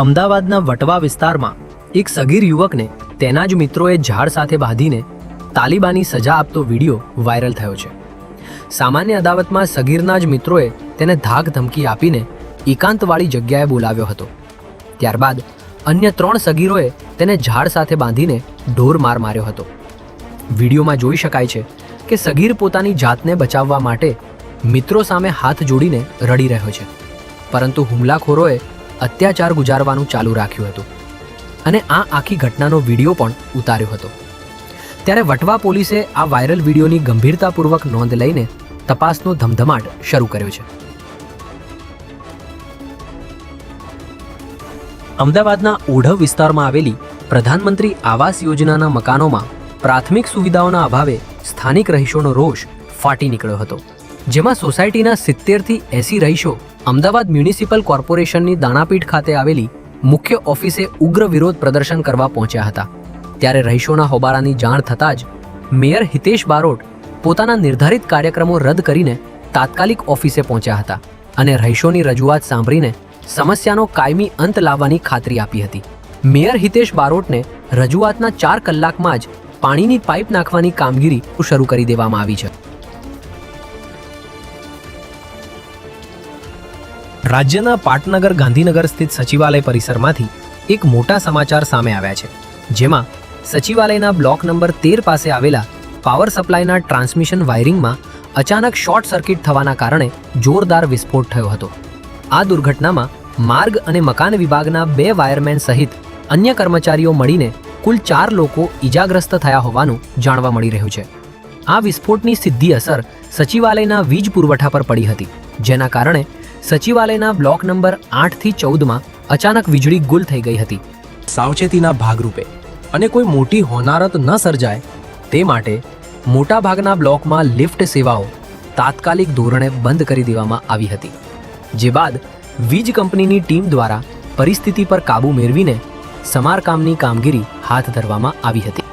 અમદાવાદના વટવા વિસ્તારમાં એક સગીર યુવકને તેના જ મિત્રોએ ઝાડ સાથે બાંધીને તાલિબાની સજા આપતો વિડીયો વાયરલ થયો છે। સામાન્ય અદાવતમાં સગીરના જ મિત્રોએ તેને ધાક ધમકી આપીને એકાંતવાળી જગ્યાએ બોલાવ્યો હતો। ત્યારબાદ અન્ય 3 સગીરોએ તેને ઝાડ સાથે બાંધીને ઢોર માર માર્યો હતો। વિડીયોમાં જોઈ શકાય છે કે સગીર પોતાની જાતને બચાવવા માટે મિત્રો સામે હાથ જોડીને રડી રહ્યો છે, પરંતુ હુમલાખોરોએ અત્યાચાર ગુજારવાનું ચાલુ રાખ્યું હતું અને આ આખી ઘટનાનો વિડીયો પણ ઉતાર્યો હતો। ત્યારે વટવા પોલીસે આ વાયરલ વિડીયોની ગંભીરતાપૂર્વક નોંધ લઈને તપાસનો ધમધમાટ શરૂ કર્યો છે। અમદાવાદના ઓઢવ વિસ્તારમાં આવેલી પ્રધાનમંત્રી આવાસ યોજનાના મકાનોમાં પ્રાથમિક સુવિધાઓના અભાવે સ્થાનિક રહીશોનો રોષ ફાટી નીકળ્યો હતો, જેમાં સોસાયટીના 70 થી 80 રહીશો અમદાવાદ મ્યુનિસિપલ કોર્પોરેશનની દાણાપીઠ ખાતે આવેલી મુખ્ય ઓફિસે ઉગ્ર વિરોધ પ્રદર્શન કરવા પહોંચ્યા હતા। ત્યારે રહીશોના હોબાળાની જાણ થતાં જ મેયર હિતેશ બારોટ પોતાના નિર્ધારિત કાર્યક્રમો રદ કરીને તાત્કાલિક ઓફિસે પહોંચ્યા હતા અને રહીશોની રજૂઆત સાંભળીને સમસ્યાનો કાયમી અંત લાવવાની ખાતરી આપી હતી। મેયર હિતેશ બારોટને રજૂઆતના 4 કલાકમાં જ પાણીની પાઇપ નાખવાની કામગીરી શરૂ કરી દેવામાં આવી છે। રાજ્યના પાટનગર ગાંધીનગર સ્થિત સચિવાલય પરિસરમાંથી એક મોટા સમાચાર સામે આવ્યા છે, જેમાં સચિવાલયના બ્લોક નંબર 13 પાસે આવેલા પાવર સપ્લાયના ટ્રાન્સમિશન વાયરિંગમાં અચાનક શોર્ટ સર્કિટ થવાના કારણે જોરદાર વિસ્ફોટ થયો હતો। આ દુર્ઘટનામાં માર્ગ અને મકાન વિભાગના 2 વાયરમેન સહિત અન્ય કર્મચારીઓ મળીને કુલ 4 લોકો ઈજાગ્રસ્ત થયા હોવાનું જાણવા મળી રહ્યું છે। આ વિસ્ફોટની સીધી અસર સચિવાલયના વીજ પુરવઠા પર પડી હતી, જેના કારણે સચિવાલયના બ્લોક નંબર 8 થી 14માં અચાનક વીજળી ગુલ થઈ ગઈ હતી। સાવચેતીના ભાગરૂપે અને કોઈ મોટી હોનારત ન સર્જાય તે માટે મોટાભાગના બ્લોકમાં લિફ્ટ સેવાઓ તાત્કાલિક ધોરણે બંધ કરી દેવામાં આવી હતી, જે બાદ વીજ કંપનીની ટીમ દ્વારા પરિસ્થિતિ પર કાબૂ મેળવીને સમારકામની કામગીરી હાથ ધરવામાં આવી હતી।